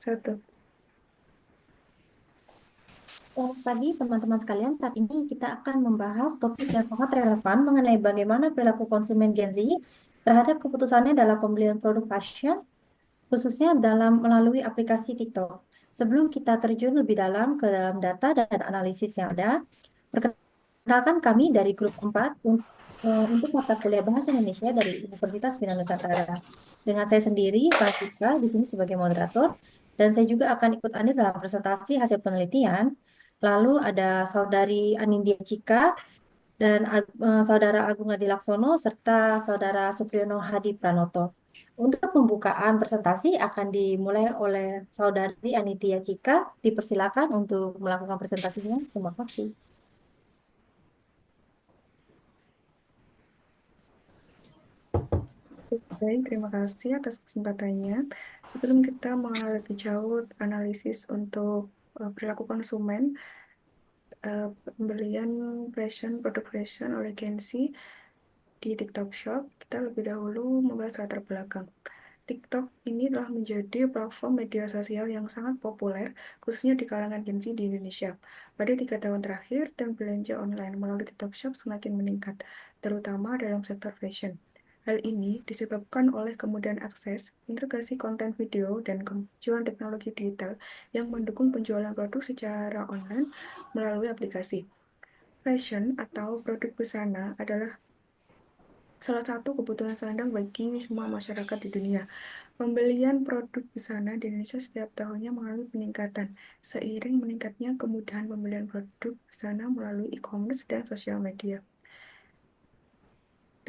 Satu. Selamat pagi teman-teman sekalian, saat ini kita akan membahas topik yang sangat relevan mengenai bagaimana perilaku konsumen Gen Z terhadap keputusannya dalam pembelian produk fashion, khususnya dalam melalui aplikasi TikTok. Sebelum kita terjun lebih dalam ke dalam data dan analisis yang ada, perkenalkan kami dari grup 4 untuk mata kuliah Bahasa Indonesia dari Universitas Bina Nusantara. Dengan saya sendiri, Francisca, di sini sebagai moderator, dan saya juga akan ikut andil dalam presentasi hasil penelitian. Lalu ada Saudari Anindya Cika dan Saudara Agung Adi Laksono serta Saudara Supriyono Hadi Pranoto. Untuk pembukaan presentasi akan dimulai oleh Saudari Anindya Cika. Dipersilakan untuk melakukan presentasinya. Terima kasih. Baik, terima kasih atas kesempatannya. Sebelum kita mengenal lebih jauh analisis untuk perilaku konsumen, pembelian fashion, produk fashion oleh Gen Z di TikTok Shop, kita lebih dahulu membahas latar belakang. TikTok ini telah menjadi platform media sosial yang sangat populer, khususnya di kalangan Gen Z di Indonesia. Pada 3 tahun terakhir, tren belanja online melalui TikTok Shop semakin meningkat, terutama dalam sektor fashion. Hal ini disebabkan oleh kemudahan akses, integrasi konten video, dan kemajuan teknologi digital yang mendukung penjualan produk secara online melalui aplikasi. Fashion atau produk busana adalah salah satu kebutuhan sandang bagi semua masyarakat di dunia. Pembelian produk busana di Indonesia setiap tahunnya mengalami peningkatan, seiring meningkatnya kemudahan pembelian produk busana melalui e-commerce dan sosial media.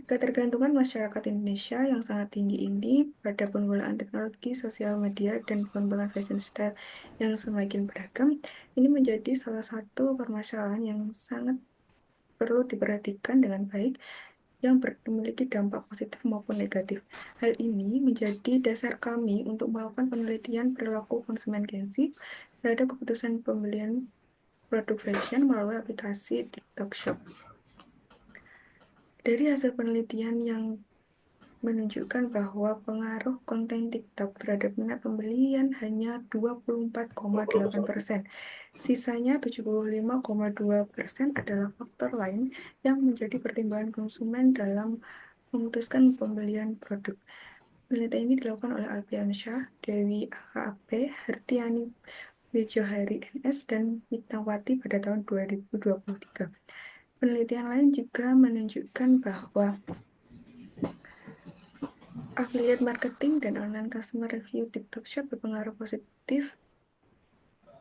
Ketergantungan masyarakat Indonesia yang sangat tinggi ini pada penggunaan teknologi sosial media dan pengembangan fashion style yang semakin beragam, ini menjadi salah satu permasalahan yang sangat perlu diperhatikan dengan baik yang memiliki dampak positif maupun negatif. Hal ini menjadi dasar kami untuk melakukan penelitian perilaku konsumen Gen Z terhadap keputusan pembelian produk fashion melalui aplikasi TikTok Shop. Dari hasil penelitian yang menunjukkan bahwa pengaruh konten TikTok terhadap minat pembelian hanya 24,8%. Sisanya 75,2% adalah faktor lain yang menjadi pertimbangan konsumen dalam memutuskan pembelian produk. Penelitian ini dilakukan oleh Alfiansyah, Dewi AKP, Hartiani Bejohari NS, dan Mitawati pada tahun 2023. Penelitian lain juga menunjukkan bahwa affiliate marketing dan online customer review TikTok Shop berpengaruh positif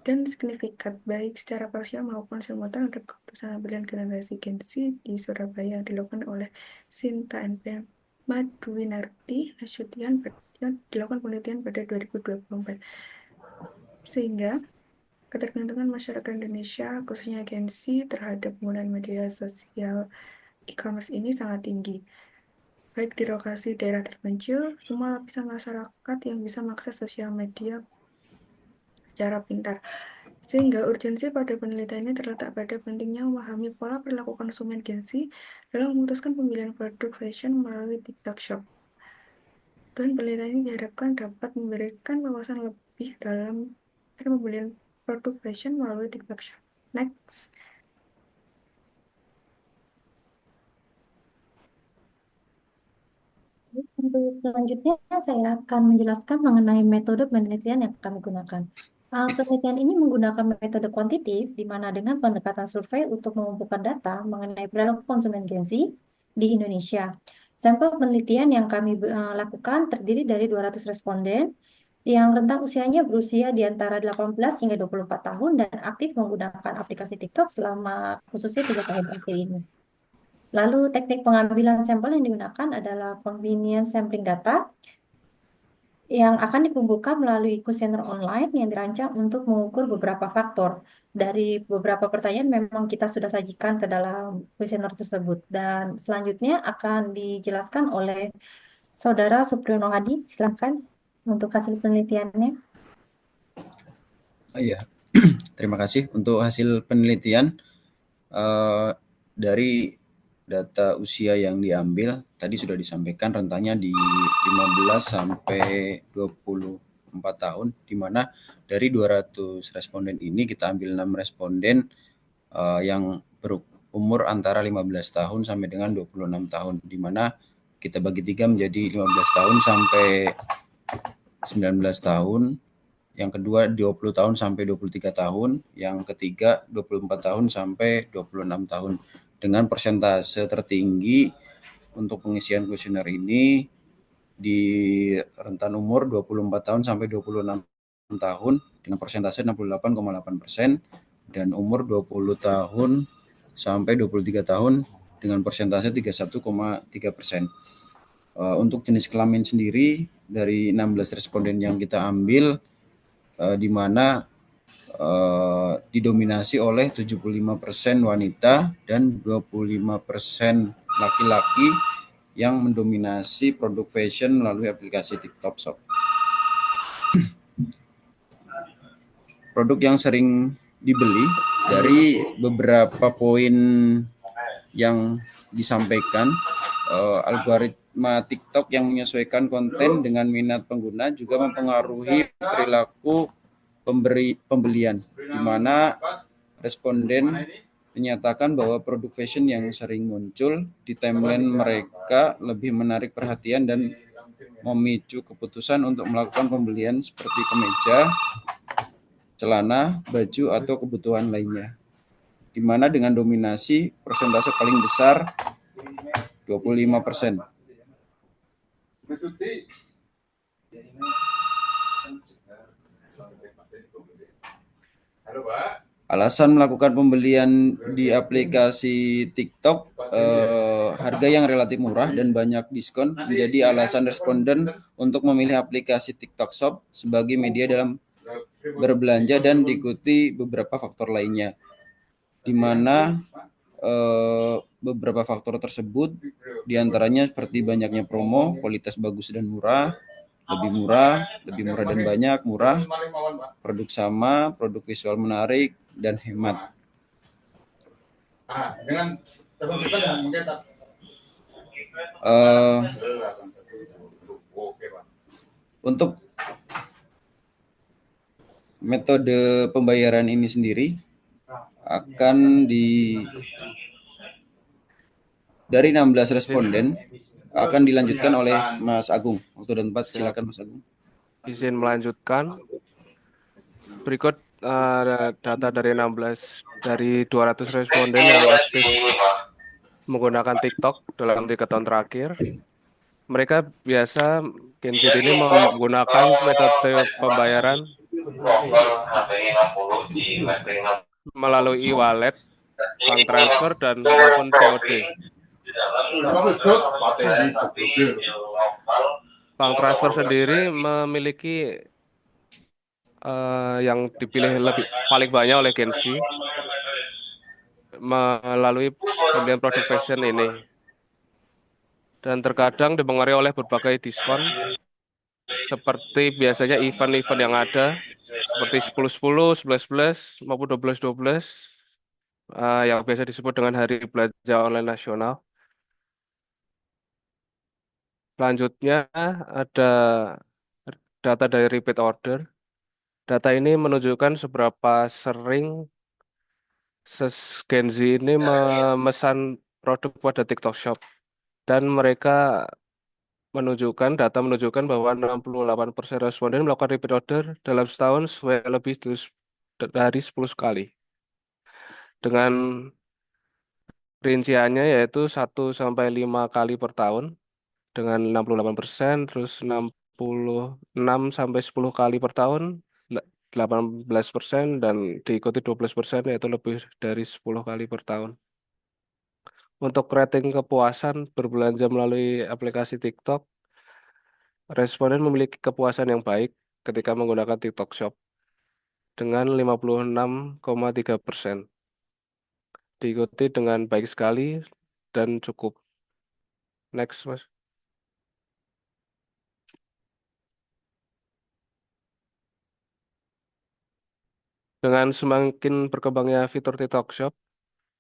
dan signifikan baik secara parsial maupun simultan untuk keputusan pembelian generasi Gen Z di Surabaya yang dilakukan oleh Sinta NP Madwinarti Nasution yang dilakukan penelitian pada 2024. Sehingga ketergantungan masyarakat Indonesia, khususnya Gen Z, terhadap penggunaan media sosial e-commerce ini sangat tinggi. Baik di lokasi daerah terpencil, semua lapisan masyarakat yang bisa mengakses sosial media secara pintar. Sehingga urgensi pada penelitian ini terletak pada pentingnya memahami pola perilaku konsumen Gen Z dalam memutuskan pemilihan produk fashion melalui TikTok Shop. Dan penelitian ini diharapkan dapat memberikan wawasan lebih dalam pembelian produk fashion melalui TikTok Shop. Next. Untuk selanjutnya, saya akan menjelaskan mengenai metode penelitian yang kami gunakan. Penelitian ini menggunakan metode kuantitatif, di mana dengan pendekatan survei untuk mengumpulkan data mengenai perilaku konsumen Gen Z di Indonesia. Sampel penelitian yang kami lakukan terdiri dari 200 responden yang rentang usianya berusia di antara 18 hingga 24 tahun dan aktif menggunakan aplikasi TikTok selama khususnya 3 tahun terakhir ini. Lalu teknik pengambilan sampel yang digunakan adalah convenience sampling data yang akan dikumpulkan melalui kuesioner online yang dirancang untuk mengukur beberapa faktor. Dari beberapa pertanyaan memang kita sudah sajikan ke dalam kuesioner tersebut. Dan selanjutnya akan dijelaskan oleh Saudara Supriyono Hadi. Silakan untuk hasil penelitiannya. Iya, terima kasih untuk hasil penelitian dari data usia yang diambil tadi sudah disampaikan rentangnya di 15 sampai 20 tahun, di mana dari 200 responden ini kita ambil 6 responden yang berumur antara 15 tahun sampai dengan 26 tahun, di mana kita bagi tiga menjadi 15 tahun sampai 19 tahun, yang kedua 20 tahun sampai 23 tahun, yang ketiga 24 tahun sampai 26 tahun. Dengan persentase tertinggi untuk pengisian kuesioner ini di rentan umur 24 tahun sampai 26 tahun dengan persentase 68,8%, dan umur 20 tahun sampai 23 tahun dengan persentase 31,3%. Untuk jenis kelamin sendiri, dari 16 responden yang kita ambil, di mana didominasi oleh 75% wanita dan 25% laki-laki yang mendominasi produk fashion melalui aplikasi TikTok Shop. Produk yang sering dibeli dari beberapa poin yang disampaikan, algoritma TikTok yang menyesuaikan konten dengan minat pengguna juga mempengaruhi perilaku pembelian, di mana responden menyatakan bahwa produk fashion yang sering muncul di timeline mereka lebih menarik perhatian dan memicu keputusan untuk melakukan pembelian seperti kemeja, celana, baju, atau kebutuhan lainnya, di mana dengan dominasi persentase paling besar 25%. Alasan melakukan pembelian di aplikasi TikTok, harga yang relatif murah dan banyak diskon menjadi alasan responden untuk memilih aplikasi TikTok Shop sebagai media dalam berbelanja, dan diikuti beberapa faktor lainnya, di mana beberapa faktor tersebut diantaranya seperti banyaknya promo, kualitas bagus dan murah, lebih murah dan banyak, murah, produk sama, produk visual menarik, dan hemat. Untuk metode pembayaran ini sendiri akan dari 16 responden akan dilanjutkan oleh Mas Agung. Waktu dan tempat, silakan Mas Agung. Izin melanjutkan. Berikut data dari 200 responden yang aktif menggunakan TikTok dalam 3 tahun terakhir. Mereka biasa Gen Z ini menggunakan metode pembayaran melalui e-wallet, bank transfer, dan maupun COD. Bank transfer sendiri memiliki yang dipilih paling banyak oleh Gen Z melalui pembelian produk fashion ini, dan terkadang dipengaruhi oleh berbagai diskon seperti biasanya event-event yang ada seperti 10-10, 11-11 maupun 12-12 yang biasa disebut dengan Hari Belanja Online Nasional. Selanjutnya ada data dari repeat order. Data ini menunjukkan seberapa sering Gen Z ini memesan produk pada TikTok Shop, dan mereka data menunjukkan bahwa 68% responden melakukan repeat order dalam setahun lebih dari 10 kali. Dengan rinciannya yaitu 1-5 kali per tahun dengan 68%, terus 6-10 kali per tahun 18%, dan diikuti 12% yaitu lebih dari 10 kali per tahun. Untuk rating kepuasan berbelanja melalui aplikasi TikTok, responden memiliki kepuasan yang baik ketika menggunakan TikTok Shop dengan 56,3%. Diikuti dengan baik sekali dan cukup. Next, Mas. Dengan semakin berkembangnya fitur TikTok Shop,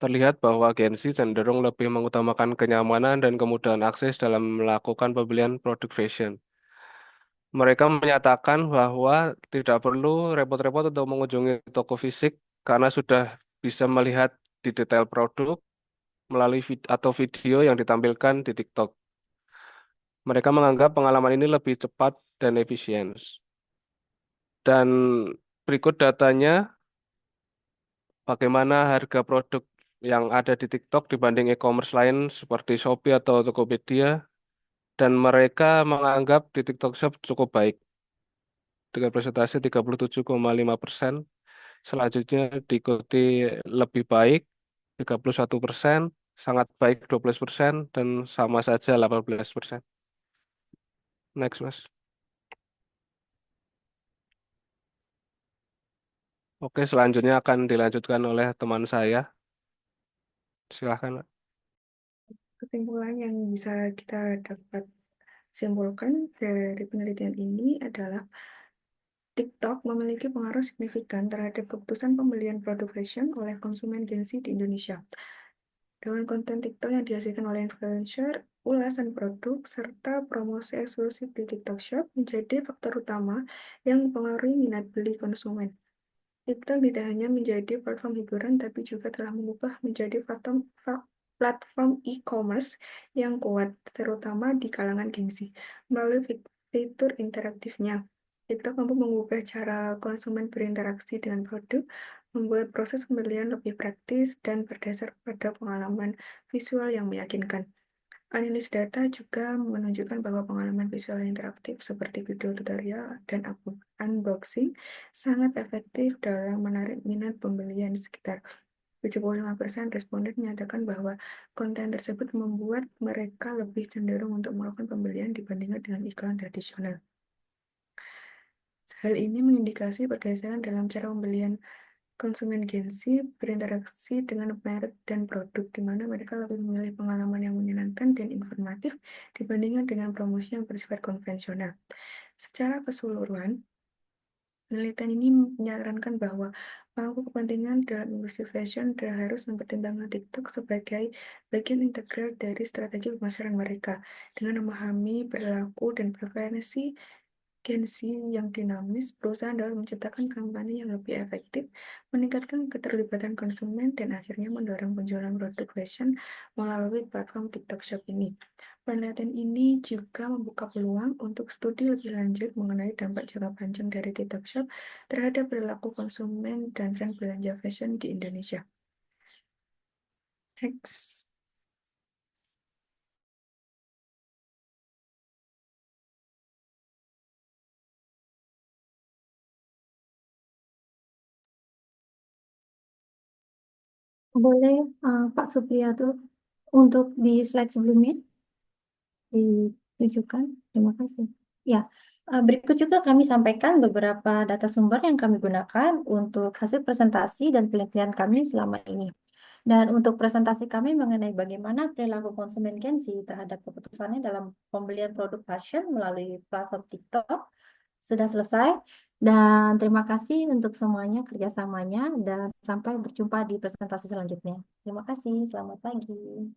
terlihat bahwa Gen Z cenderung lebih mengutamakan kenyamanan dan kemudahan akses dalam melakukan pembelian produk fashion. Mereka menyatakan bahwa tidak perlu repot-repot untuk mengunjungi toko fisik karena sudah bisa melihat di detail produk melalui atau video yang ditampilkan di TikTok. Mereka menganggap pengalaman ini lebih cepat dan efisien. Dan berikut datanya bagaimana harga produk yang ada di TikTok dibanding e-commerce lain seperti Shopee atau Tokopedia. Dan mereka menganggap di TikTok Shop cukup baik dengan presentasi 37,5%. Selanjutnya diikuti lebih baik 31%, sangat baik 12%, dan sama saja 18%. Next, Mas. Oke, selanjutnya akan dilanjutkan oleh teman saya. Silahkan, Pak. Kesimpulan yang bisa kita dapat simpulkan dari penelitian ini adalah TikTok memiliki pengaruh signifikan terhadap keputusan pembelian produk fashion oleh konsumen Gen Z di Indonesia. Dengan konten TikTok yang dihasilkan oleh influencer, ulasan produk, serta promosi eksklusif di TikTok Shop menjadi faktor utama yang mempengaruhi minat beli konsumen. TikTok tidak hanya menjadi platform hiburan, tapi juga telah mengubah menjadi platform e-commerce yang kuat, terutama di kalangan Gen Z. Melalui fitur interaktifnya, TikTok mampu mengubah cara konsumen berinteraksi dengan produk, membuat proses pembelian lebih praktis dan berdasar pada pengalaman visual yang meyakinkan. Analis data juga menunjukkan bahwa pengalaman visual interaktif seperti video tutorial dan unboxing sangat efektif dalam menarik minat pembelian. Sekitar 75% responden menyatakan bahwa konten tersebut membuat mereka lebih cenderung untuk melakukan pembelian dibandingkan dengan iklan tradisional. Hal ini mengindikasi pergeseran dalam cara pembelian konsumen Gen Z berinteraksi dengan merek dan produk, di mana mereka lebih memilih pengalaman yang menyenangkan dan informatif dibandingkan dengan promosi yang bersifat konvensional. Secara keseluruhan, penelitian ini menyarankan bahwa pemangku kepentingan dalam industri fashion harus mempertimbangkan TikTok sebagai bagian integral dari strategi pemasaran mereka, dengan memahami perilaku dan preferensi Gen Z yang dinamis, perusahaan dapat menciptakan kampanye yang lebih efektif, meningkatkan keterlibatan konsumen, dan akhirnya mendorong penjualan produk fashion melalui platform TikTok Shop ini. Penelitian ini juga membuka peluang untuk studi lebih lanjut mengenai dampak jangka panjang dari TikTok Shop terhadap perilaku konsumen dan tren belanja fashion di Indonesia. Next. Boleh Pak Supriyatno untuk di slide sebelumnya ditujukan. Terima kasih. Ya, berikut juga kami sampaikan beberapa data sumber yang kami gunakan untuk hasil presentasi dan penelitian kami selama ini. Dan untuk presentasi kami mengenai bagaimana perilaku konsumen Gen Z terhadap keputusannya dalam pembelian produk fashion melalui platform TikTok sudah selesai. Dan terima kasih untuk semuanya kerjasamanya dan sampai berjumpa di presentasi selanjutnya. Terima kasih, selamat pagi.